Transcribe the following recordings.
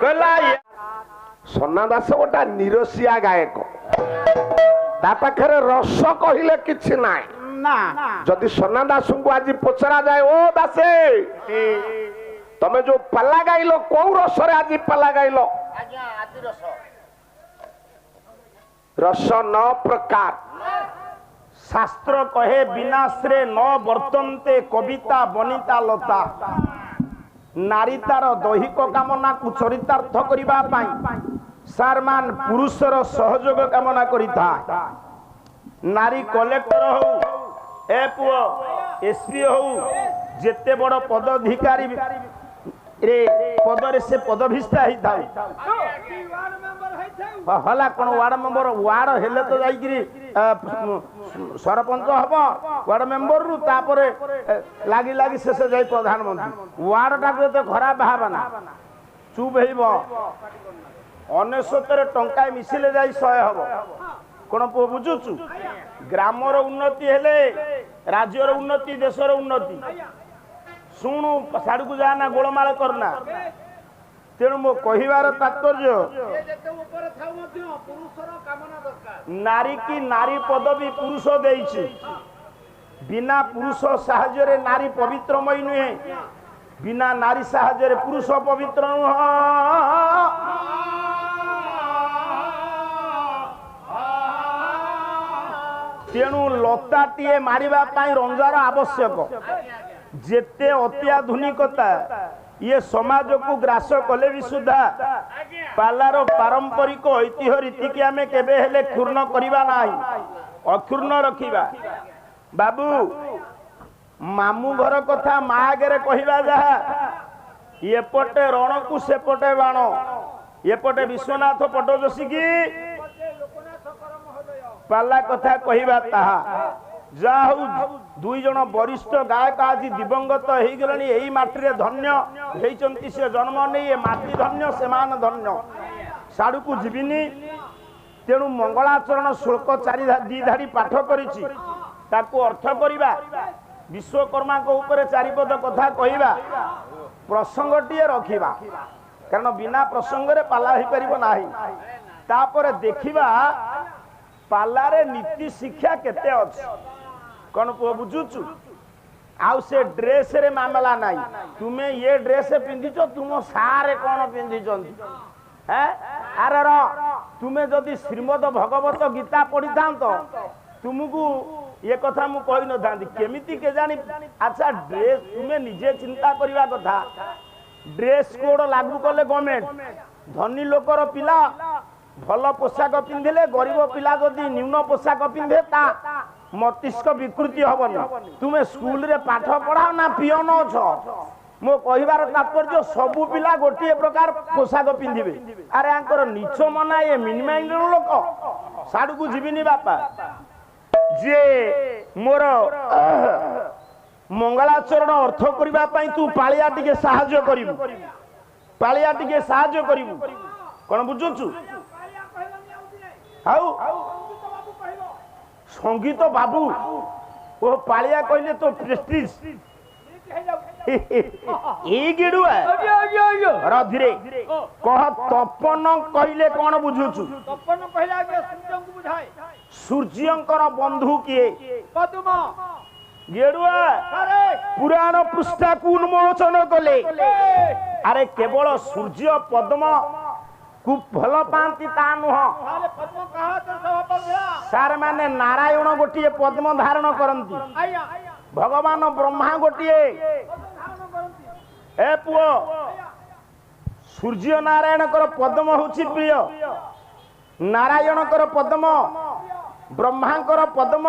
कहला सोना दास गोटा निरसिया गायक ता पाखरे रस कहले किछि नाय ना जदि सोना दास को आज पचरा जाए ओ दासे तमे जो पाला गाइलो को रस रे आज पाला गाइलो आज्ञा आदि रस रस 9 प्रकार शास्त्र कहे विनाश्रे न वर्तन्ते कविता बनिता लता नारी तार दैहिक कामना को चरितार्थ करिबा पाई सारमान पुरुषर सहयोग कामना करिता नारी कलेक्टर हो ए पुओ एसपी हो जेते बड़ पदाधिकारी रे पदरे से पदभिष्टा ही था हला कोन वार्ड मेंबर वार्ड हेले तो जाईगिरी सरपंच हबो वार्ड मेंबर रु तापरे लागी लागी शेष जाई प्रधानमंत्री वार्ड टाको तो खराब भावना चुप हेबो 99 टंका मिसिले जाई 100 हबो कोन बुझुचु ग्रामर उन्नति हेले राज्यर उन्नति देशर उन्नति शुणु साड़ू को जाना गोलमाल करना तेणु मो कहिवार तात्पर्य नारी की नारी पदवी पुरुष देइछि बिना पुरुष साहाय्य नारी पवित्रमयी नुहे बिना नारी साहाय्य पुरुष पवित्र नुह तेणु लताटीए मारिबा पाई रंजार आवश्यक जेते अत्याधुनिकता ये समाज को ग्रास कले भी सुधा पालार पारंपरिक ऐतिह्य रीति की आमे केबे हेले क्षुर्ण करिबा नाही अक्षुर्ण रखिबा बाबू मामू घर कथा मा आगे कहवा जहा एपटे रण को सेपटे बाण एपटे विश्वनाथ पट्टजोशी की पाला कथा कहवा ताहा जा दुई जन वरिष्ठ गायक आज दिवंगत हो गले यही माटी धन्य होती से जन्म नहीं माटी धन्य से मान धन्य साड़ू को जीविनी तेणु मंगलाचरण श्लोक 4 धाड़ी पाठ करिछि ताकू अर्थ करिबा विश्वकर्मा को ऊपर 4 पद कथा कहवा प्रसंगटीए रखिबा कारण बिना प्रसंग रे पाला ही परिबो नाही तापर देखिबा पालारे नीति शिक्षा केते अछि कौन पुओ बुझुचु आउ से ड्रेस रे मामला नाही तुमे ये ड्रेस पिंधिच तुम सारे कौन पिंधिचंती हैं अरे रो तुमे जदि श्रीमद भगवत गीता पढ़ी थांतो तुमको ये कथा मु कहि न थांती केमिति के जानी अच्छा ड्रेस तुमे निजे चिंता करिवा कथा ड्रेस कोड लागू कले गवर्नमेंट धनी लोकर पिला भल पोशाक पिंधिले गरीब पिला जदि न्यून पोशाक पिंधे ता मस्तिष्क विकृति हबन तुमे स्कूल रे पाठ पढ़ाओ ना पियन छ मो कहिबार तात्पर्य सबु पिला गोटे प्रकार पोशाक पिंधिबे अरे आंकर नीच मना ये मिनिमाइंड लोक साडू को जीविनी बापा जे मोर मंगलाचरण अर्थ करिबा पई तू पालिया टिके सहाय्य करिवु पालिया टिके सहाय्य करिवु कोन बुझुछु हाउ संगीत बाबू वो पालिया कहले तो प्रेस्टीज ए गिडुआ रधिरे कह तपन कहले कोन बुझुछु तपन कहला के सूर्य को बुझाए सूर्यंकर बंधु किए पद्म गेडुआ पुराण पृष्ठा को उन्मोचन कले अरे केवल सूर्य पद्म को भल पाती ता नुह पद्म कहा तो सभापति सार माने नारायण गोटिए पद्म धारण करंती भगवान ब्रह्मा गोटिए ए पुओ सूर्य नारायण कर पद्म होची प्रिय नारायण कर पद्म ब्रह्मा कर पद्म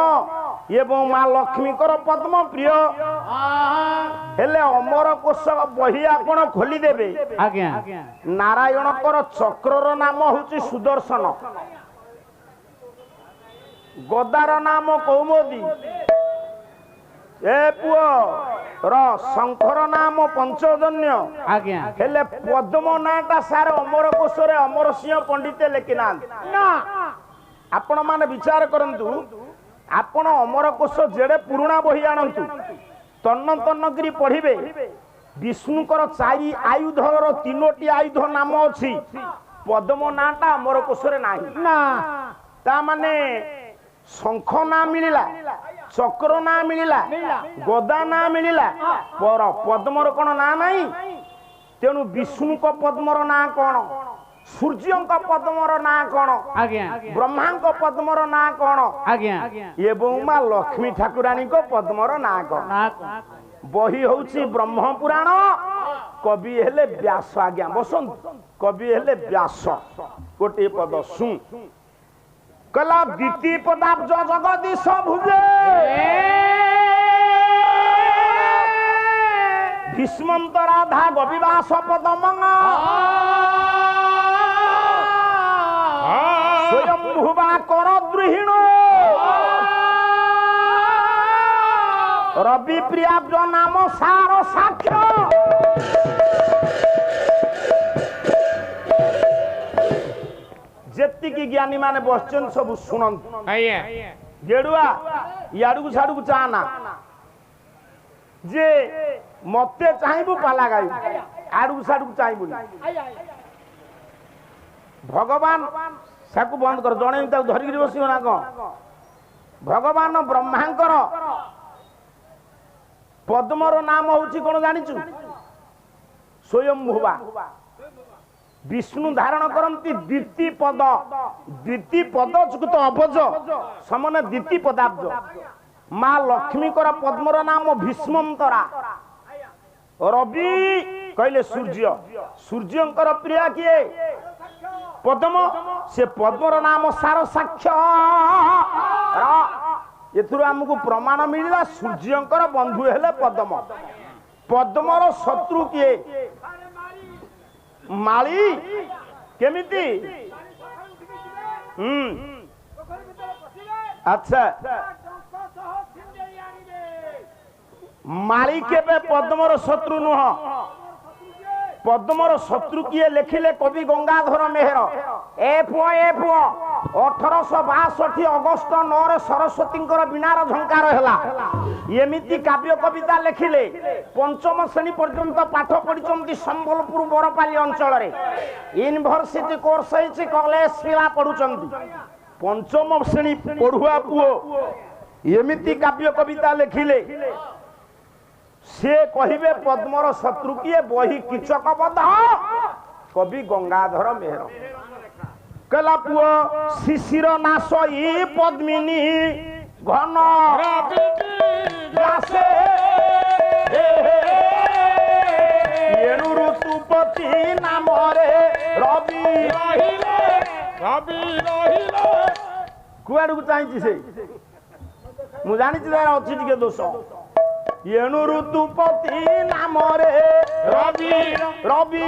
एवं मां लक्ष्मी कर पद्म प्रिय हेले अमर कोश बही आपण खोली देबे आज्ञा नारायण कर चक्रर नाम होची सुदर्शन गदार नाम कौमुदी ए पुओ र शंकर नाम पंचजन्य आज्ञा हेले पद्म नाटा सार अमर कोश रे अमर सिंह पंडित लेखिना ना आपण माने विचार करंतु आपण अमर कोश जेडे पुराणा बही आणंतु तन्न तन्न करी पढ़िबे विष्णुकर चारि आयुधर तीनोटी आयुध नाम अछि पद्म नाटा मोर कोशरे नाही ना ता माने शंख ना मिलिला चक्र ना मिलिला गदा ना मिलिला पर पद्मर कोन ना नाही तेणु विष्णु को पद्मर ना कोन सूर्य पद्मर ना कोन आज्ञा ब्रह्मा को पद्मर ना कोन आज्ञा एवं मां लक्ष्मी ठाकुरानी को पद्मर ना कोन बही होउची ब्रह्म पुराण कवि हेले व्यास आज्ञा बसंत कवि हेले व्यास गोटे पद सु कला द्वितीय पदाब्ज जगदीश भुजे भीष्मंत राधा गविवास पदमंग स्वयं भुवा कर द्रुहिण रवि प्रियाब्ज नाम सार साक्ष्य जेतिकी ज्ञानी माने बसचन सब सुनंत गेडुआ याडू साडू चाना जे मते चाहबू पाला गाई आडू साडू चाहबू भगवान साकू बंद कर जणे ता धरि गिरी बसियो ना को भगवान ब्रह्मांकर पद्मर नाम होची कोन जानिचु स्वयं भुवा विष्णु धारण करती द्वितीय पद चुकुत अभज समन द्वितीय पदाब्ज मां लक्ष्मी कर पद्मर नाम भीष्मंतरा रवि कहले सूर्य सूर्यंकर प्रिया किए पद्म से पद्मर नाम सार साक्ष्य एथुरु हमकु प्रमाण मिलिला सूर्यंकर बंधु हेले पद्म पद्मर शत्रु किए माली केमिति अच्छा माली केबे पद्मर शत्रु नुह पद्मर शत्रु किए लिखिले कवि गंगाधर मेहर ए पुओ 1862 अगस्त 9 सरस्वती बीणार झंकार हैला एमिति काव्य कविता लिखिले पंचम श्रेणी पर्यंत पाठ पढ़ी संबलपुर बरपाली अंचल यूनिवर्सिटी कोर्स कॉलेज पिला पढ़ुचंती पंचम श्रेणी पढ़ुआ पुओ एमिति काव्य कविता लिखिले से कहिबे पद्मर शत्रु किए बही किचक बध कवि गंगाधर मेहर कला पुओ शिशिर नाश ई पद्मिनी घन रासे एणु ऋतुपति नाम रे रवि कुआडू चाहिए से मु जानी अच्छी टिके दोष एणु ऋतुपति नाम रे रवि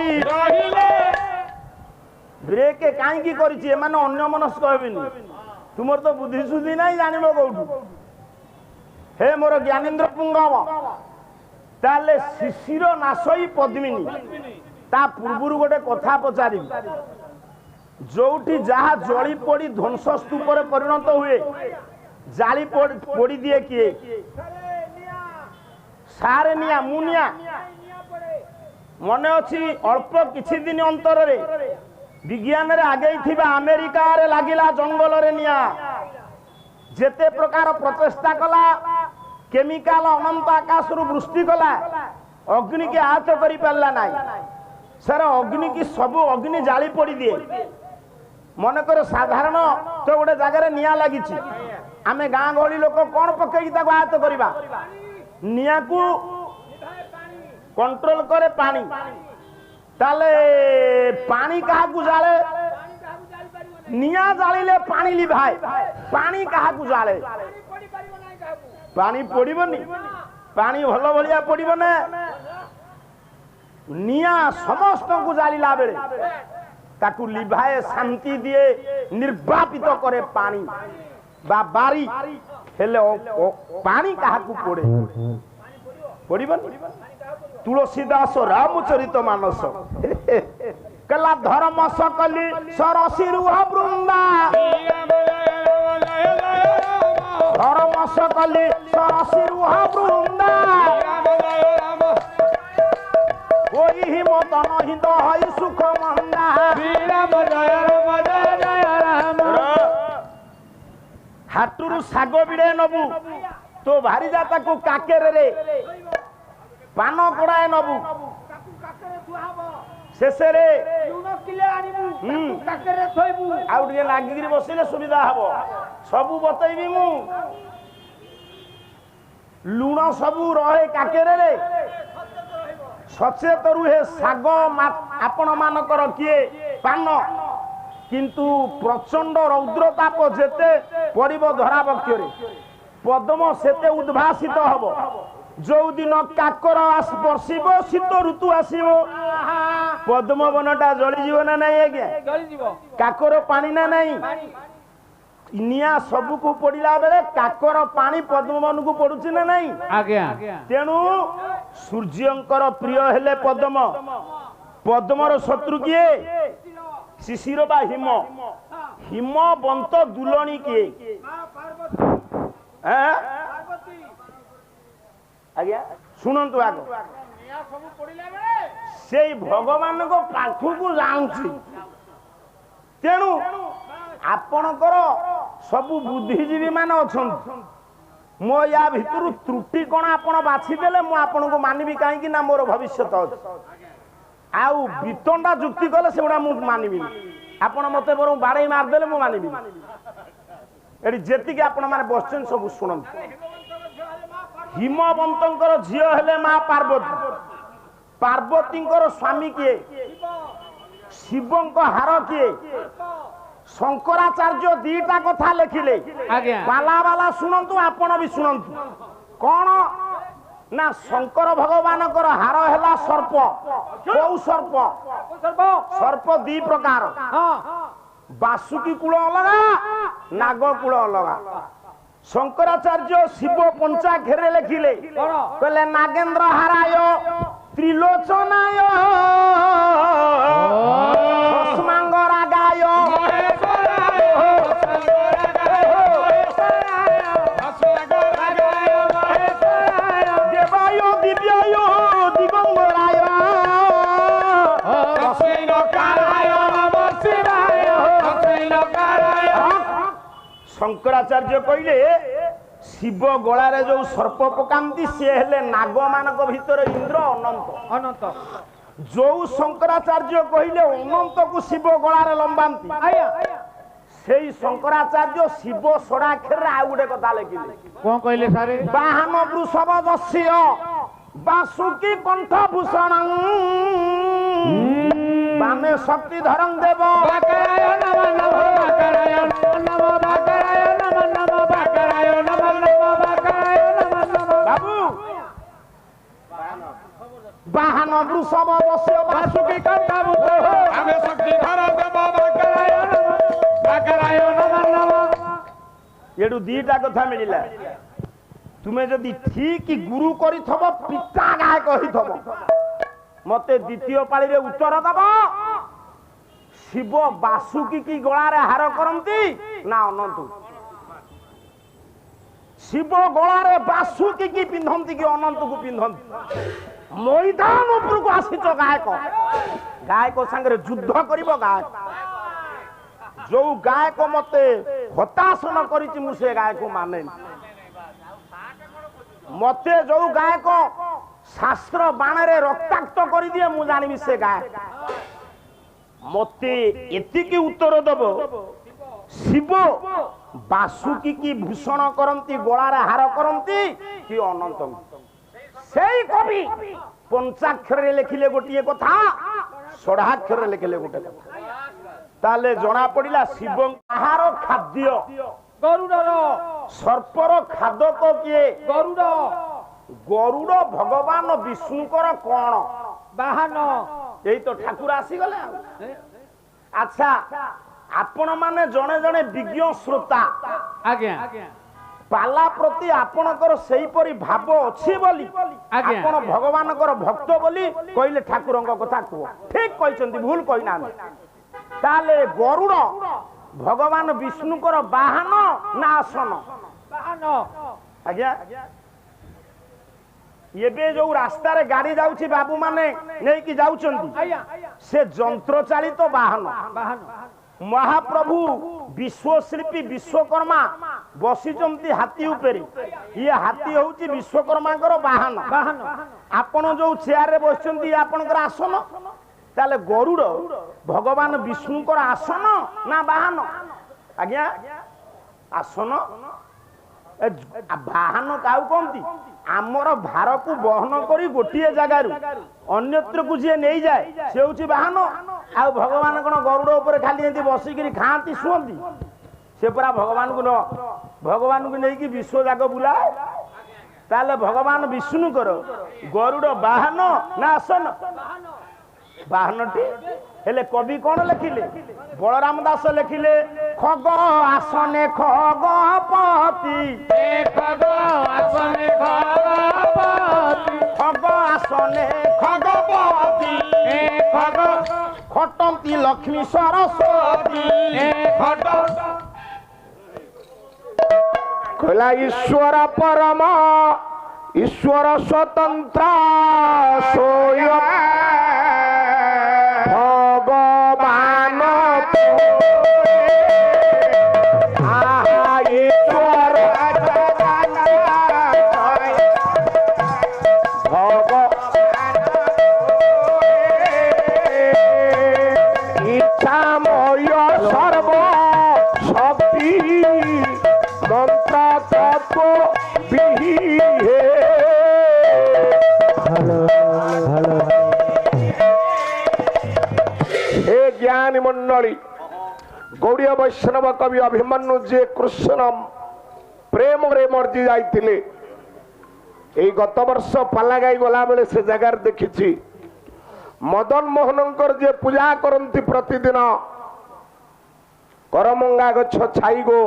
ब्रेक कहीं करी अन्य मनस्क हेबिनी तुमर तो बुद्धि सुधी नहीं जानव कौटू हे मोर ज्ञानेन्द्र पुंगम ताले शिशिर नाशई पद्मिनी ता पूर्व गोटे कथा पचारि जोठी जहा जली पड़ी ध्वंस स्तूप परिणत हुए जाली पड़ी दिए किए सारे निया मुनिया मन अच्छी अल्प किछि दिन अंतर रे विज्ञान रे आगे थिबा अमेरिका रे लागिला जंगल रे निया जेते प्रकार प्रचेष्टा कला केमिकल अनंत आकाश रु वृष्टि कला अग्नि के हाथ करि पाला नाही सर अग्नि की सब अग्नि जाली पड़ी दिए मन कर साधारण तो गोटे जगह निया लगी आमे गाँ गहली लोक कौन पकई हाथ करवा निया को कंट्रोल करे पानी ताले पानी कहा को जाले निया जालिले पानी लिभाए पानी कहा को जाले पानी पड़बनी पानी भल भलिया पड़ब ना निया समस्त को जालिला बेले ताकू लिभाए शांति दिए निर्वापित करे पानी बा बारी हेले पानी कहा को पड़े पड़बनी तुलसीदास रामचरित मानस कला धर्म सकली सरसी रुह वृंदा धर्म सकली सरसी रुह वृंदा ତନ ହିନ୍ଦ ହଇ ସୁଖ ମନ୍ଦା ହାଟୁରୁ ଶାଗ ବିଡେ ନବୁ ତୋ ଭାରିଜା ତାକୁ କାକେରେ ପାନ କଡାଏ ନବୁ ଶେଷରେ ଆଉ ଟିକେ ଲାଗିକିରି ବସିଲେ ସୁବିଧା ହବ ସବୁ ବତେଇବି ମୁଁ ଲୁଣ ସବୁ ରହେ କାକେରେ ସଚେତ ରୁହେ ଶାଗ ଆପଣ ମାନଙ୍କର କିଏ ପାନ କିନ୍ତୁ ପ୍ରଚଣ୍ଡ ରୌଦ୍ରତାପ ଯେତେ ପଡିବ ଧରାବକ୍ଷରେ ପଦ୍ମ ସେତେ ଉଦ୍ଭାସିତ ହବ ଯୋଉ ଦିନ କାକର ବର୍ଷିବ ଶୀତ ଋତୁ ଆସିବ ପଦ୍ମ ବନଟା ଜଳିଯିବ ନା ନାଇଁ ଆଜ୍ଞା କାକର ପାଣି ନା ନାଇଁ ନିଆଁ ସବୁକୁ ପଡିଲା ବେଳେ କାକର ପାଣି ପଦ୍ମବନକୁ ପଡୁଛି ନା ନାଇଁ ଆଜ୍ଞା ତେଣୁ ସୂର୍ଯ୍ୟଙ୍କର ପ୍ରିୟ ହେଲେ ପଦ୍ମ ପଦ୍ମର ଶତ୍ରୁ କିଏ ଶିଶିର ବା ହିମ ହିମବନ୍ତ ଦୁଲଣୀ କିଏ ଆଜ୍ଞା ଶୁଣନ୍ତୁ ଆଗ ସେଇ ଭଗବାନଙ୍କ ପାଖକୁ ଯାଉଛି ତେଣୁ ଆପଣଙ୍କର ସବୁ ବୁଦ୍ଧିଜୀବୀ ମାନେ ଅଛନ୍ତି ମୋ ୟା ଭିତରୁ ତ୍ରୁଟି କଣ ଆପଣ ବାଛିଦେଲେ ମୁଁ ଆପଣଙ୍କୁ ମାନିବି କାହିଁକି ନା ମୋର ଭବିଷ୍ୟତ ଅଛି ଆଉ ବିତଣ୍ଡା ଯୁକ୍ତି କଲେ ସେଗୁଡା ମୁଁ ମାନିବିନି ଆପଣ ମତେ ବରଂ ବାଡେଇ ମାରିଦେଲେ ମୁଁ ମାନିବିନି ଏଠି ଯେତିକି ଆପଣ ମାନେ ବସିଛନ୍ତି ସବୁ ଶୁଣନ୍ତୁ ହିମବନ୍ତଙ୍କର ଝିଅ ହେଲେ ମା ପାର୍ବତୀ ପାର୍ବତୀଙ୍କର ସ୍ୱାମୀ କିଏ ଶିବଙ୍କ ହାର କିଏ ଶଙ୍କରାଚାର୍ଯ୍ୟ ଦିଟା କଥା ଲେଖିଲେ ବାଲା ବାଲା ଶୁଣନ୍ତୁ ଆପଣ ବି ଶୁଣନ୍ତୁ କଣ ନା ଶଙ୍କର ଭଗବାନଙ୍କର ହାର ହେଲା ସର୍ପ କୋଉ ସର୍ପ ସର୍ପ ଦି ପ୍ରକାର ବାସୁକି କୂଳ ଅଲଗା ନାଗ କୂଳ ଅଲଗା ଶଙ୍କରାଚାର୍ଯ୍ୟ ଶିବ ପଞ୍ଚାକ୍ଷରରେ ଲେଖିଲେ କହିଲେ ନାଗେନ୍ଦ୍ର ହାରାୟ ତ୍ରିଲୋଚନାୟ ଭସ୍ମାଙ୍ଗ ରାଗାୟ ଦେବାୟ ଦିବ୍ୟାୟ ଦିଗମ୍ବରାୟ ଶଙ୍କରାଚାର୍ଯ୍ୟ କହିଲେ ଶିବ ଗଳାରେ ଯୋଉ ସର୍ପ ପକାନ୍ତି ସେ ହେଲେ ନାଗ ମାନଙ୍କ ଭିତରେ ଇନ୍ଦ୍ର ଅନନ୍ତ ଯୋଉ ଶଙ୍କରାଚାର୍ଯ୍ୟ କହିଲେ ଅନନ୍ତକୁ ଶିବ ଗଳାରେ ଲମ୍ବାନ୍ତି ସେଇ ଶଙ୍କରାଚାର୍ଯ୍ୟ ଶିବ ଷଡ଼ାକ୍ଷରରେ ଆଉ ଗୋଟେ କଥା ଲେଖିଲେ କଣ କହିଲେ ସାରେ ବାହନ ବୃଷଭ ଦସ୍ୟ ବାସୁକି କଣ୍ଠ ଭୂଷଣ ବାମେ ଶକ୍ତି ଧରଂ ଦେବ ବାବୁ ବାହନ ବୃଷଭ ଦସ୍ୟ ବାସୁକି କଣ୍ଠ ଏଠୁ ଦିଟା କଥା ମିଳିଲା ତୁମେ ଯଦି ଠିକ ଗୁରୁ କରିଥବ ପିତା ଗାୟକ ହେଇଥବ ମତେ ଦ୍ୱିତୀୟ ପାଳିରେ ଉତ୍ତର ଦବ ଶିବ ବାସୁକି କି ଗଳାରେ ହାର କରନ୍ତି ନା ଅନନ୍ତ ଶିବ ଗଳାରେ ବାସୁକି କି ପିନ୍ଧନ୍ତି କି ଅନନ୍ତକୁ ପିନ୍ଧନ୍ତି ମଇଦାନ ଉପରକୁ ଆସିଛ ଗାୟକ ଗାୟକ ସାଙ୍ଗରେ ଯୁଦ୍ଧ କରିବ ଗାୟକ ଯୋଉ ଗାୟକ ମତେ ହତାଶନ କରିଛି ମୁଁ ସେ ଗାୟକ ମାନେନି ମତେ ଯୋଉ ଗାୟକ ଶାସ୍ତ୍ର ବାଣରେ ରକ୍ତାକ୍ତ କରିଦିଏ ମୁଁ ଜାଣିବି ସେ ଗାୟକ ମତେ ଏତିକି ଉତ୍ତର ଦବ ଶିବ ବାସୁକି କି ଭୂଷଣ କରନ୍ତି ଗଳାରେ ହାର କରନ୍ତି କି ଅନନ୍ତ ସେଇ କବି ପଞ୍ଚାକ୍ଷରରେ ଲେଖିଲେ ଗୋଟିଏ କଥା ଷଡ଼ାକ୍ଷରରେ ଲେଖିଲେ ଗୋଟେ କଥା ତାହେଲେ ଜଣା ପଡିଲା ଶିବ ଆହାର ଖାଦ୍ୟ ଗରୁଡର ସର୍ପର ଖାଦକ କିଏ ଗରୁଡ ଗରୁଡ ଭଗବାନ ବିଷ୍ଣୁଙ୍କର କଣ ବାହନ ଏଇ ତ ଠାକୁର ଆସିଗଲେ ଆଚ୍ଛା ଆପଣ ମାନେ ଜଣେ ଜଣେ ବିଜ୍ଞ ଶ୍ରୋତା ଆଜ୍ଞା ପାଲା ପ୍ରତି ଆପଣଙ୍କର ସେଇପରି ଭାବ ଅଛି ବୋଲି ଆପଣ ଭଗବାନଙ୍କର ଭକ୍ତ ବୋଲି କହିଲେ ଠାକୁରଙ୍କ କଥା କୁହ ଠିକ କହିଛନ୍ତି ଭୁଲ କହିନାହାନ୍ତି ତାହେଲେ ଗରୁଡ ଭଗବାନ ବିଷ୍ଣୁଙ୍କର ବାହନ ନା ଆସନ ବାହନ ଆଜ୍ଞା ଏବେ ଯୋଉ ରାସ୍ତାରେ ଗାଡି ଯାଉଛି ବାବୁ ମାନେ ନେଇକି ଯାଉଛନ୍ତି ଆଜ୍ଞା ସେ ଯନ୍ତ୍ର ଚାଳିତ ବାହନ ବାହାନ ମହାପ୍ରଭୁ ବିଶ୍ୱଶିଳ୍ପୀ ବିଶ୍ୱକର୍ମା ବସିଛନ୍ତି ହାତୀ ଉପରେ ଇଏ ହାତୀ ହଉଛି ବିଶ୍ୱକର୍ମାଙ୍କର ବାହନ ବାହାନ ଆପଣ ଯୋଉ ଚେୟାରରେ ବସିଛନ୍ତି ଇଏ ଆପଣଙ୍କର ଆସନ ତାହେଲେ ଗରୁଡ ଭଗବାନ ବିଷ୍ଣୁଙ୍କର ଆସନ ନା ବାହନ ଆଜ୍ଞା ଆସନ ବାହନ କାହାକୁ କହନ୍ତି ଆମର ଭାରକୁ ବହନ କରି ଗୋଟିଏ ଜାଗାରୁ ଅନ୍ୟତ୍ରକୁ ଯିଏ ନେଇଯାଏ ସେ ହଉଛି ବାହନ ଆଉ ଭଗବାନ କଣ ଗରୁଡ ଉପରେ ଖାଲି ଏମିତି ବସିକିରି ଖାଆନ୍ତି ଶୁଅନ୍ତି ସେ ପୁରା ଭଗବାନଙ୍କୁ ନେଇକି ବିଶ୍ୱ ଯାକ ବୁଲାଏ ତାହେଲେ ଭଗବାନ ବିଷ୍ଣୁଙ୍କର ଗରୁଡ ବାହନ ନା ଆସନ ବାହନଟି ହେଲେ କବି କଣ ଲେଖିଲେ ବଳରାମ ଦାସ ଲେଖିଲେ ଖଗ ଆସନେ ଖଗପତି ଖଗ ଆସନେ ଖଗପତି ଖଟନ୍ତି ଲକ୍ଷ୍ମୀ ସରସ୍ୱତୀ କହିଲା ଈଶ୍ୱର ପରମ ଈଶ୍ୱର ସ୍ୱତନ୍ତ୍ର ସ୍ୱୟଂ ଭଗବାନ ଈଶ୍ୱର ଇଚ୍ଛାମୟ ସର୍ବ ଶକ୍ତି ମନ୍ତ୍ର ତତ୍ଵ ବିହେ हे ज्ञानी मंडली गौड़ीय वैष्णव कवि अभिमन्यु जे कृष्ण प्रेम रे मर्जी जाइतिले एई गत वर्ष पालागाई गला बेले से जगार देखिछि मदन मोहनंकर जे पूजा करंती प्रतिदिन करमंगा गछ छाई गो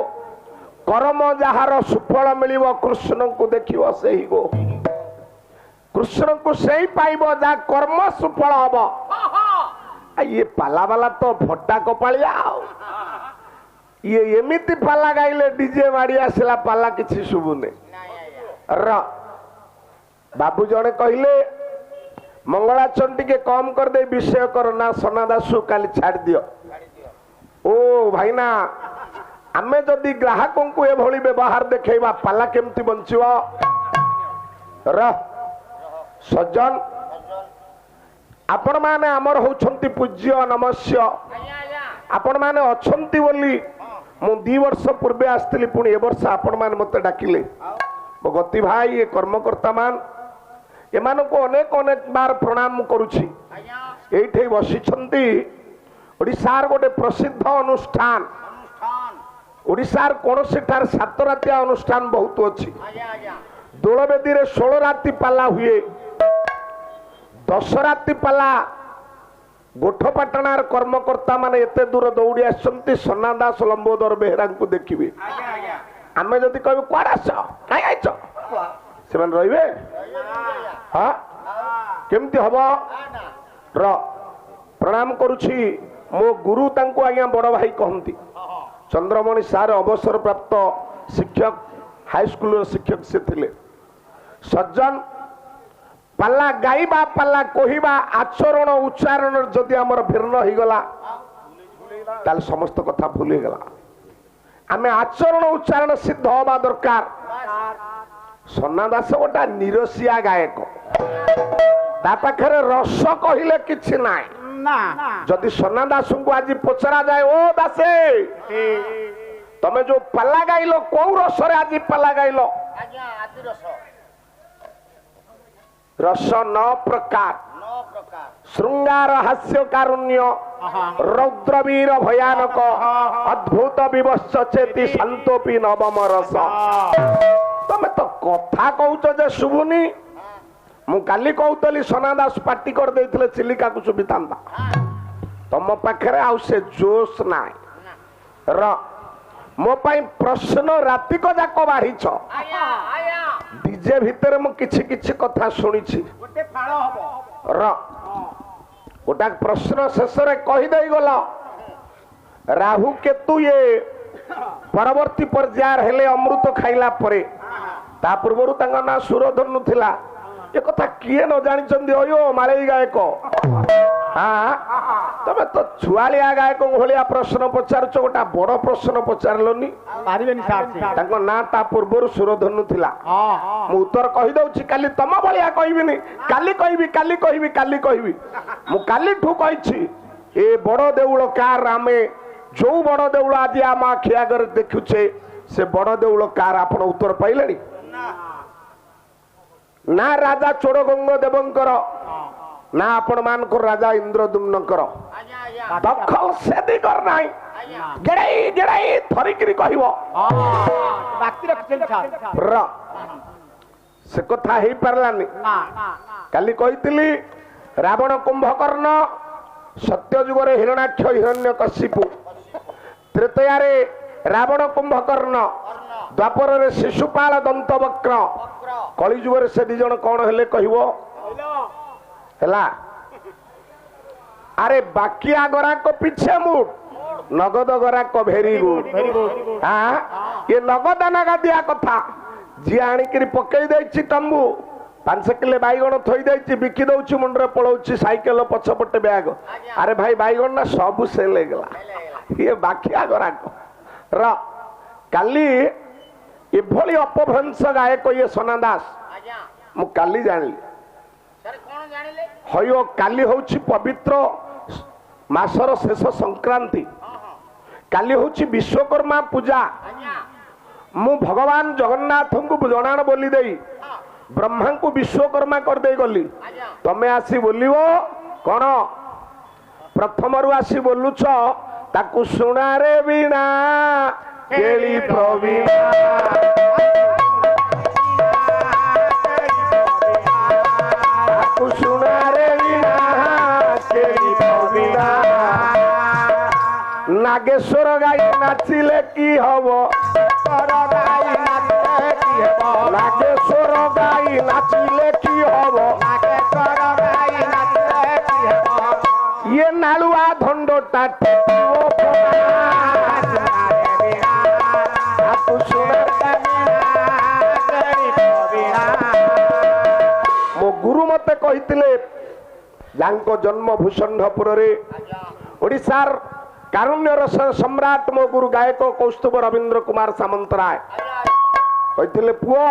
कर्म जहार सुफल मिलिबो कृष्ण को देखिबो सेही गो कृष्ण को सेही पाइबो जा कर्म सुफल हबो ये पाला वाला तो भट्टा कपालिया ये एमिति पाला गाइले डीजे माड़ी आसला पाला किछि सुबुने र बाबू जने कहले मंगलाचरण के कम कर दे विषय कर ना सोना दासु काली छाड़ दियो ओ भाईना आमे जदि ग्राहकों को ए भली व्यवहार देखैबा पाला केमति बंचिबो र सज्जन आपण माने आमर होछंती पूज्य नमस्य आपण माने अछंती बोली मु 2 वर्ष पूर्वे आस्तिली पुणी ए वर्ष आपण माने मते डाकिले मो गति भाई ए कर्मकर्ता मान एमान को अनेक अनेक बार प्रणाम करूछि एठे बसिछंती ओडिसार गोटे प्रसिद्ध अनुष्ठान ओडिसार कोनोसी ठार 7 रातिया अनुष्ठान बहुत अछि दोलबेदी रे 16 राति पाला हुए 10 राति पाला गोठपाटणार कर्मकर्ता माने एते दूर दौड़ी आसछंती सोना दास लंबोदर बेहरा को देखिबे आमे जदि कहबे कोडा छ काई आइछ से मन रहिबे हां केमती हबो र प्रणाम करूछि मो गुरु तांको आज्ञा बड़ भाई कहंती चंद्रमणि सार अवसर प्राप्त शिक्षक हाई स्कूल शिक्षक से थिले सज्जन पाला गाइबा पाला कहिबा आचरण उच्चारण जदि हमर भिन्न हो गला ताल समस्त कथा भूल गला आमे आचरण उच्चारण सिद्ध होबा दरकार सोना दास गोटा निरसिया गायक ता पाखरे रस कहिले किछि नाय ना जदि सोना दास को आज पचरा जाए ओ दासे तमे जो पाला गाइलो को रस रे आज पाला गाइलो आज्ञा आदि रस रस 9 प्रकार श्रृंगार हास्य कारुण्य रौद्रवीर भयानक अद्भुत विवश चेती शांतोपी नवम रस तमे तो कथा कहूच जे शुभुनी मु काली कहतली सोना दास पार्टी कर देथिले चिलिका को सुबितांदा तम पाखरे आउ से जोश नाय र मो पाई प्रश्न राति को जाको बाढ़ी छ डीजे भीतर मु किछि किछि कथा सुनिछि गोटे फाळ हबो र गोटा प्रश्न शेष रे कहि देई गला राहु केतु ये परवर्ती पर्यायर हेले अमृत खाइला परे ता पूर्वरु तांगा ना सुरधनु थिला ଏ କଥା କିଏ ନ ଜାଣିଛନ୍ତି ଅୟୋ ମାଳେଇ ଗାୟକ ହଁ ତମେ ତ ଛୁଆଳିଆ ଗାୟକ ଭଳିଆ ପ୍ରଶ୍ନ ପଚାରୁଛ ଗୋଟେ ବଡ ପ୍ରଶ୍ନ ପଚାରିଲନି ପାରିବେନି ସାର୍ ସେ। ତାଙ୍କ ନାଁ ତା ପୂର୍ବରୁ ସୁରଧନୁ ଥିଲା ହଁ ମୁଁ ଉତ୍ତର କହିଦଉଛି କାଲି ତମ ଭଳିଆ କହିବିନି କାଲି କହିବି କାଲି କହିବି କାଲି କହିବି ମୁଁ କାଲିଠୁ କହିଛି ଏ ବଡ ଦେଉଳ କାର ଆମେ ଯୋଉ ବଡ ଦେଉଳ ଆଜି ଆମ ଆଖି ଆଗରେ ଦେଖୁଛେ ସେ ବଡ ଦେଉଳ କାର ଆପଣ ଉତ୍ତର ପାଇଲେଣି ନା ରାଜା ଚୋଡଗଙ୍ଗ ଦେବଙ୍କର ନା ଆପଣ ମାନଙ୍କର ରାଜା ଇନ୍ଦ୍ରଦୁମ୍ନଙ୍କର ଦଖଲ ସେ ଦିଗର ନାହିଁ ଗେଡାଇ ଗେଡାଇ ଧରିକିରି କହିବ ବାକି ରଖିଛନ୍ତି ସାର୍। ର ସେ କଥା ହେଇପାରିଲାନି କାଲି କହିଥିଲି ରାବଣ କୁମ୍ଭକର୍ଣ୍ଣ ସତ୍ୟ ଯୁଗରେ ହିରଣାକ୍ଷ ହିରଣ୍ୟକଶିପୁ ତ୍ରେତୟାରେ ରାବଣ କୁମ୍ଭକର୍ଣ୍ଣ ଦ୍ୱାପରରେ ଶିଶୁପାଳ ଦନ୍ତବକ୍ର କଳି ଯୁଗରେ ସେ ଦି ଜଣ କଣ ହେଲେ କହିବ ହେଲା ଆରେ ବାକିଆ ଗରାକ ପିଛେ ମୁଡ ନଗଦ ଗରାକ ଭେରି ଗୁଡ ଏ ନଗଦ ନାଗା ଦିଆ କଥା ଯିଏ ଆଣିକିରି ପକେଇ ଦେଇଛି ତମ୍ବୁ 5 କିଲେ ବାଇଗଣ ଥୋଇ ଦେଇଛି ବିକି ଦଉଛି ମୁଣ୍ଡରେ ପଳଉଛି ସାଇକେଲ ପଛପଟେ ବ୍ୟାଗ ଆରେ ଭାଇ ବାଇଗଣ ନା ସବୁ ସେଲ ହେଇଗଲା ଇଏ ବାକିଆ ଗରାକ ର କାଲି ଏଭଳି ଅପଭ୍ରଂଶ ଗାୟକ ଇଏ ସନା ଦାସ ମୁଁ କାଲି ଜାଣିଲି ହଇଓ କାଲି ହଉଛି ପବିତ୍ର ମାସର ଶେଷ ସଂକ୍ରାନ୍ତି କାଲି ହଉଛି ବିଶ୍ୱକର୍ମା ପୂଜା ମୁଁ ଭଗବାନ ଜଗନ୍ନାଥଙ୍କୁ ଜଣାଣ ବୋଲି ଦେଇ ବ୍ରହ୍ମାଙ୍କୁ ବିଶ୍ୱକର୍ମା କରିଦେଇ ଗଲି ତମେ ଆସି ବୋଲିବ କଣ ପ୍ରଥମରୁ ଆସି ବୋଲୁଛ ତାକୁ ଶୁଣାରେ ବିଣା କେଳି ପ୍ରବୀଣା ତାକୁ ଶୁଣାରେ ବିଣା କେଳି ପ୍ରବୀଣା ନାଗେଶ୍ୱର ଗାଈ ନାଚିଲେ କି ହବ ନାଗେଶ୍ୱର ଗାଈ ନାଚିଲେ କି ହବ ଇଏ ନାଳୁଆ ଧଣ୍ଡଟା ମୋ ଗୁରୁ ମତେ କହିଥିଲେ ଯାଙ୍କ ଜନ୍ମ ଭୂଷଣ୍ଡପୁରରେ ଓଡ଼ିଶାର କାରୁଣ୍ୟ ରସ ସମ୍ରାଟ ମୋ ଗୁରୁ ଗାୟକ କୌସ୍ତୁଭ ରବୀନ୍ଦ୍ର କୁମାର ସାମନ୍ତରାୟ କହିଥିଲେ ପୁଅ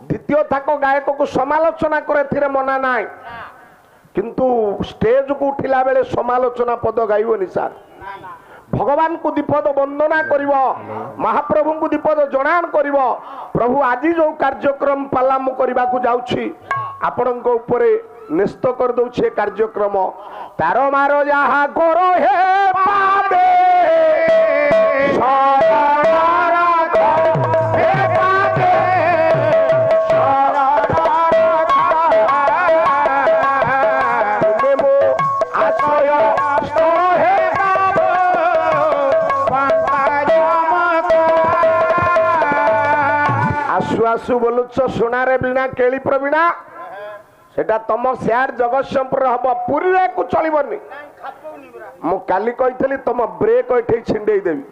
ଦ୍ୱିତୀୟ ଥାକ ଗାୟକକୁ ସମାଲୋଚନା କରେ ଏଥିରେ ମନା ନାହିଁ କିନ୍ତୁ ଷ୍ଟେଜକୁ ଉଠିଲା ବେଳେ ସମାଲୋଚନା ପଦ ଗାଇବନି ସାର୍ ଭଗବାନଙ୍କୁ ଦୀପଦ ବନ୍ଦନା କରିବ ମହାପ୍ରଭୁଙ୍କୁ ଦୀପଦ ଜଣାଣ କରିବ ପ୍ରଭୁ ଆଜି ଯୋଉ କାର୍ଯ୍ୟକ୍ରମ ପାଲା ମୁଁ କରିବାକୁ ଯାଉଛି ଆପଣଙ୍କ ଉପରେ ନ୍ୟସ୍ତ କରିଦଉଛି ଏ କାର୍ଯ୍ୟକ୍ରମ ତାର ମାର ଯାହା କର ହେ ପାଦେ ଆସୁ ବୋଲୁଛ ସୁନାରେ ବିଣା କେଳି ପ୍ରବୀଣା ସେଟା ତମ ସେୟାର ଜଗତସିଂହପୁରରେ ହବ ପୁରୀରେ କୁ ଚଳିବନି ମୁଁ କାଲି କହିଥିଲି ତମ ବ୍ରେକ୍ ଏଠି ଛିଣ୍ଡେଇ ଦେବି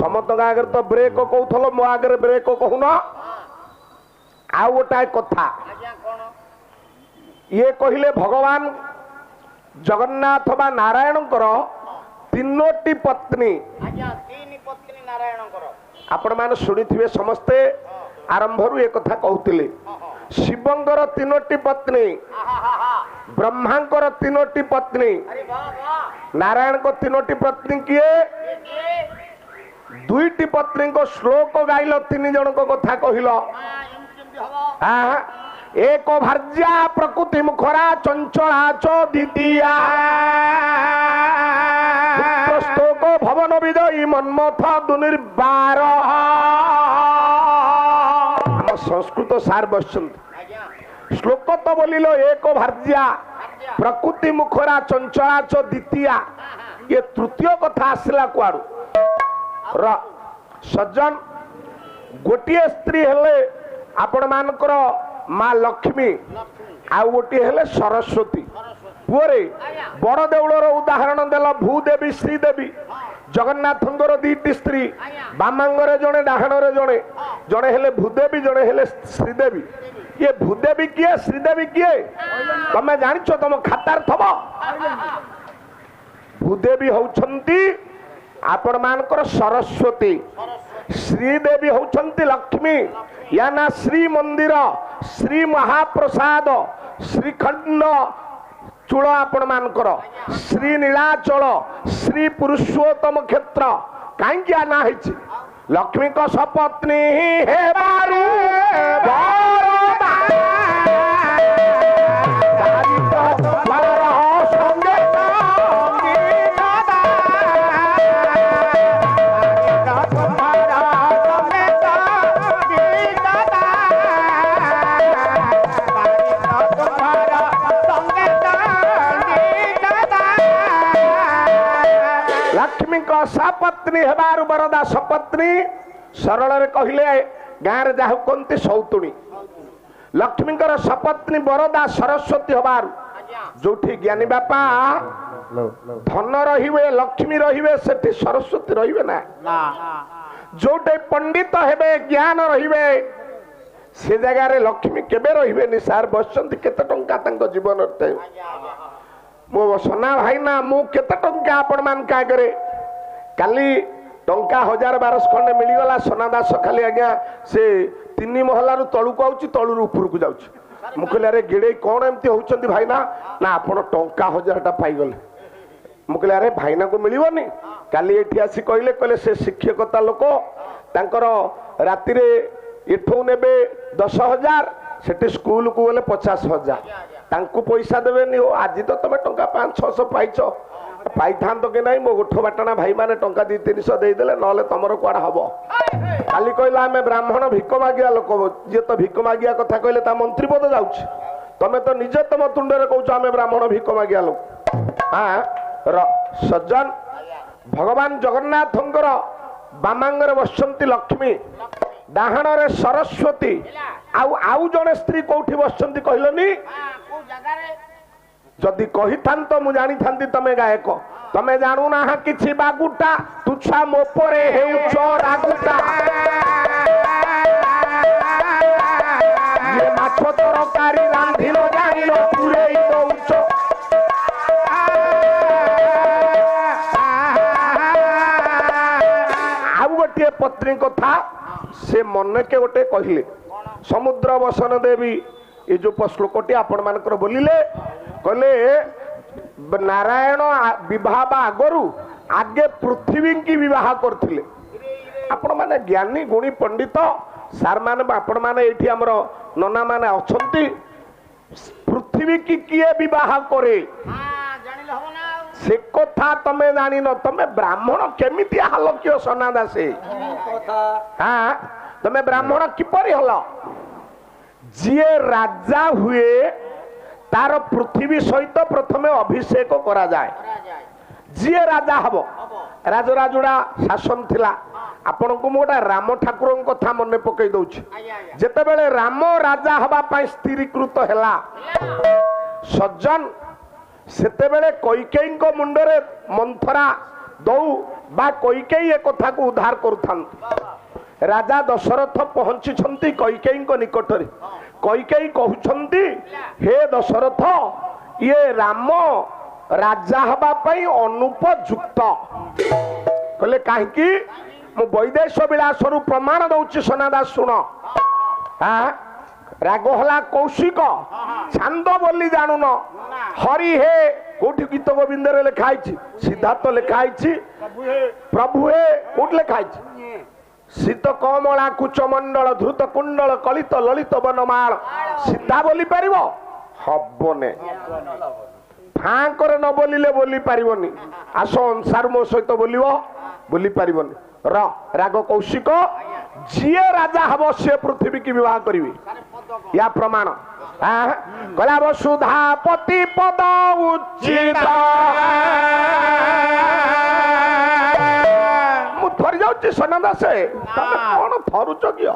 ସମସ୍ତଙ୍କ ଆଗରେ ତ ବ୍ରେକ୍ କହୁଥିଲ ମୋ ଆଗରେ ବ୍ରେକ୍ କହୁନ ଆଉ ଗୋଟାଏ କଥା ଇଏ କହିଲେ ଭଗବାନ ଜଗନ୍ନାଥ ବା ନାରାୟଣଙ୍କର 3ଟି ପତ୍ନୀ ଆପଣ ମାନେ ଶୁଣିଥିବେ ସମସ୍ତେ ଆରମ୍ଭରୁ ଏ କଥା କହୁଥିଲେ ଶିବଙ୍କର 3ଟି ପତ୍ନୀ ବ୍ରହ୍ମାଙ୍କର 3ଟି ପତ୍ନୀ ନାରାୟଣଙ୍କ 3ଟି ପତ୍ନୀ କିଏ 2ଟି ପତ୍ନୀଙ୍କ ଶ୍ଲୋକ ଗାଇଲ 3 ଜଣଙ୍କ କଥା କହିଲ ଏକ ଭାର୍ଯ୍ୟା ପ୍ରକୃତି ମୁଖରା ଚଞ୍ଚଳା ଚ ଦ୍ୱିତୀୟା ସ୍ତୋକ ଭବନ ବିଜୟୀ ମନ୍ମଥ ଦୁର୍ନିର୍ବାର संस्कृत सार बसंत श्लोक तो बोलिलो एक भार्या प्रकृति मुखरा चंचला च द्वितीया ये तृतीय कथा आसला कुआडू सज्जन गोटे स्त्री हेले आपण मानकर माँ लक्ष्मी आ गोटे हेले सरस्वती पुरे बड़ देउलर उदाहरण देल भूदेवी श्रीदेवी जगन्नाथंगर 2टी स्त्री बामांगरे जड़े डाहाणरे जड़े जड़े हेले भूदेवी जड़े हेले श्रीदेवी ये भूदेवी किए श्रीदेवी किए तमे जानिଛ तुम खातार थब भूदेवी होउछंती आपण मानकर सरस्वती श्रीदेवी होउछंती लक्ष्मी या ना श्री मंदिर श्री महाप्रसाद श्रीखंड चूल आपण मानकर श्री नीलाचल श्री पुरुषोत्तम क्षेत्र कहीं ना है लक्ष्मी को सपत्नी हे बारू लक्ष्मी को सपत्नी हेबार बरदा सपत्नी सरल कहले गाँव जहा कहते सौतुणी लक्ष्मी सपत्नी बरदा सरस्वती हबार जो ज्ञानी बापा धन रे लक्ष्मी रे से सरस्वती रे ना जो पंडित हेबे ज्ञान रे से जगार लक्ष्मी केबे रे सार बसंती केते टंका जीवन मो सोना भाई ना मु केते टंका आपण मान का करे काली टंका 1000-1200 खंडे मिलगला सोना दास खाली आज्ञा से 3 महलार तलू आउची तलू ऊपर को जाउची मु कहले अरे गिड़े कौन एमती होउचंती भाई ना ना आपण टंका 1000टा पाई गले मु कहले अरे भाईना को मिलिबनी काली एठी आसी कहले कहले से शिक्षकता लोक तांकर राति रे एठो नेबे 10,000 सेठी स्कूल को गले 50,000 तांकु पैसा देबेनी हो आज तो तमे टंका 500-600 पाइछ पाई था कि नहीं मो गोठ बाटना भाई माने टंका 200-300 देदेले नले तमर कुआड़ा हबो काली कहला आमे ब्राह्मण भिक मागिया लोक जे तो भिक मागिया कथा कहले ता मंत्री पद जाउछ तमे तो निजे तम तुंडरे कहउछ आमे ब्राह्मण भिक मागिया लोक हां सज्जन भगवान जगन्नाथंकर बामांगरे बसंती लक्ष्मी डाहाणरे सरस्वती आउ जने स्त्री कोठी बसंती कहलनी जदि कही था मु जानी था तमे गायक तमे जानू ना किछि बागुटा तुछा मोपरे हेउछ रागुटा ये माछो तरकारी रांधिलो जानिलो पुरेई दउछ आउ गोटे पत्नी कथा से मन के गोटे कहले समुद्र बसन देवी ये जो श्लोकटी आपण मानकर बोलिले कहले नारायण विवाह आगरू आगे पृथ्वी की विवाह करथिले आपण माने ज्ञानी गुणी पंडित सार माने आपण माने एठी हमर नना माने अछंती पृथ्वी की किए विवाह करे से कथा तमे जानी न तमे ब्राह्मण केमिति हाल कियो सना दासे हां तमे ब्राह्मण किपरि हल जिए राजा हुए तार पृथ्वी सहित प्रथमे अभिषेक करा जाए जी राजा हम राजराजुड़ा शासन थिला आपण को मोटा राम ठाकुर कथा मन पकई दउछि जेते बेले राम राजा हबा पई स्थिरीकृत हैला सज्जन सेते बेले कैकेयी को मुंडरे मंथरा दौ बा कैकेयी ए कथा को उद्धार करूथान राजा दशरथ पहुंची छंती कैकेयी को निकटरे कैकेयी कहउछंती हे दशरथ ये राम राजा हबा पई अनुपयुक्त कहले काहेकि मु वैदेश विलास रु प्रमाण दउछि सनादा सुन हां राग हला कौशिक छंद बोली जानू न हरि हे कोठी गीत गोविंद रे लिखाई छी सिद्धार्थ लिखाई प्रभु हे कोठ लिखाई शीत कमला कुचमंडल धृत कुंडल कलित ललित बनमाल सीधा बोली पार हबने फाँकर न बोलिले बोली पारिबनी आस अनुसार मो सहित बोलिबो बोली पारिबनी राग कौशिक जिए राजा हब से पृथ्वी की विवाह करिवे या प्रमाण कला वसुधापति पद उचित मु थरी जाउची सनदा से तमे कोन थरुच कियो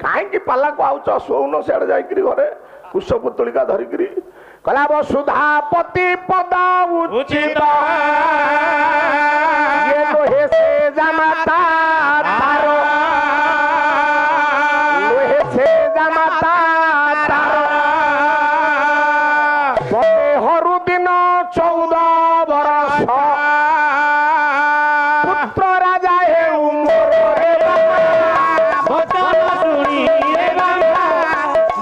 काहे की पाला को आउच सोउन सेड जाईकरी घरे कुश पुतलिका धरिकरी कला वसुधापति पद उचित ये लोहे से जमाता तारो लोहे से जमाता तारो दिन 14 बरस पुत्र राजा हे उमर रे बचन सुनी रे बाबा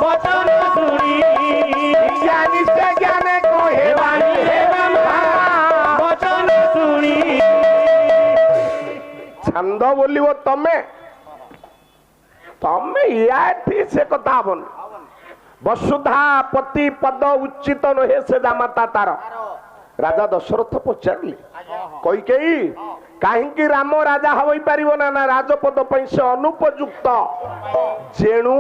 बचन सुनी ज्ञानी से ज्ञान कहे वाणी हे बाबा बचन सुनी छंद बोलिबो तमे याठी से कथा हबन वसुधा पति पद उचित नहे से जामाता तार राजा दशरथ पचारले कई कहीं राम राजा होई पारिबो ना राजपद पई से अनुपयुक्त जेणु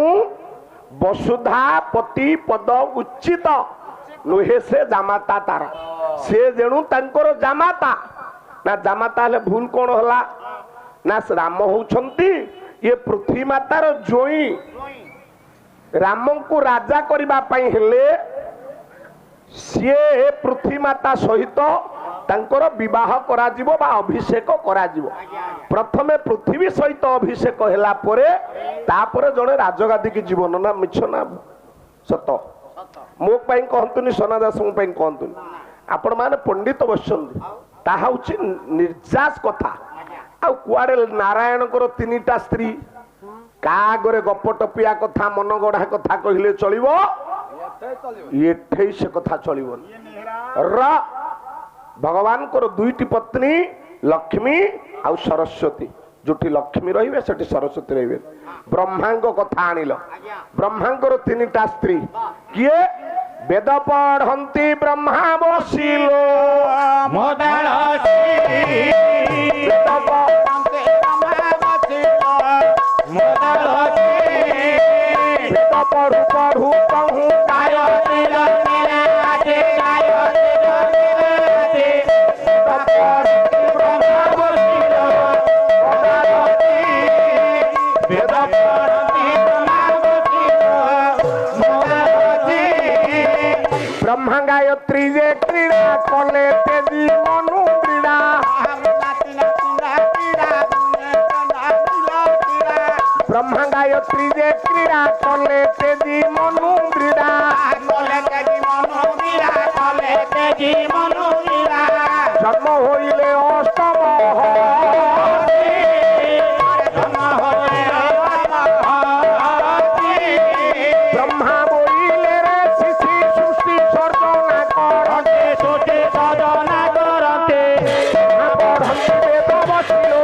वसुधा पति पद उचित नुहे से जामाता तार से जेणु तांकर जामाता ना जामाता हेले भूल कौन होला ना राम होउछंती ये पृथ्वी मातार जोई राम को राजा करबा पई हेले सिए पृथ्वी माता सहित तांकर विवाह करा जिवो बा अभिषेक करा जिवो प्रथमे पृथ्वी सहित अभिषेक हैला परे तापरे जणे राजगादी की जीवन ना मिछ ना सत मो पई कहंतुनी सोनादास मो पई कहंतुनी आपण माने पंडित बसछन ताहा होची निर्जास कथा आ कुआडे नारायण को तीनिटा स्त्री कागरे गप टपिया कथा मन गढ़ा कथा कहले चलिबो एठै से कथा चलिबो र भगवान को दुईटी पत्नी लक्ष्मी आ सरस्वती जोटी लक्ष्मी रहिबे सेठी सरस्वती रहिबे ब्रह्मांग कथा आनिल ब्रह्मांगर तीनिटा स्त्री किए वेद पढ़ंती ब्रह्मा बसिलो मोदलसी वेद पढ़ंती ब्रह्मा बसिलो मोदलसी वेद पढ़ु पढ़ु कहूँ गायो तेरा तेरा आजे गायो तेरा तेरा आजे वेद पढ़ंती ब्रह्मा बसिलो मोदलसी वेद पढ़ंती ब्रह्मा बसिलो मोदलसी ब्रह्मा गायत्री जे क्रीड़ा कले तेजी मनु क्रीड़ा ब्रह्मा गायत्री जे क्रीड़ा कले तेजी मनु क्रीड़ा जन्म होइले अष्टम ब्रह्मा बोइले रे शिशि सृष्टि सर्जना करते पढ़ंती वेद बसिलो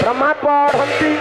ब्रह्मा पढ़ंती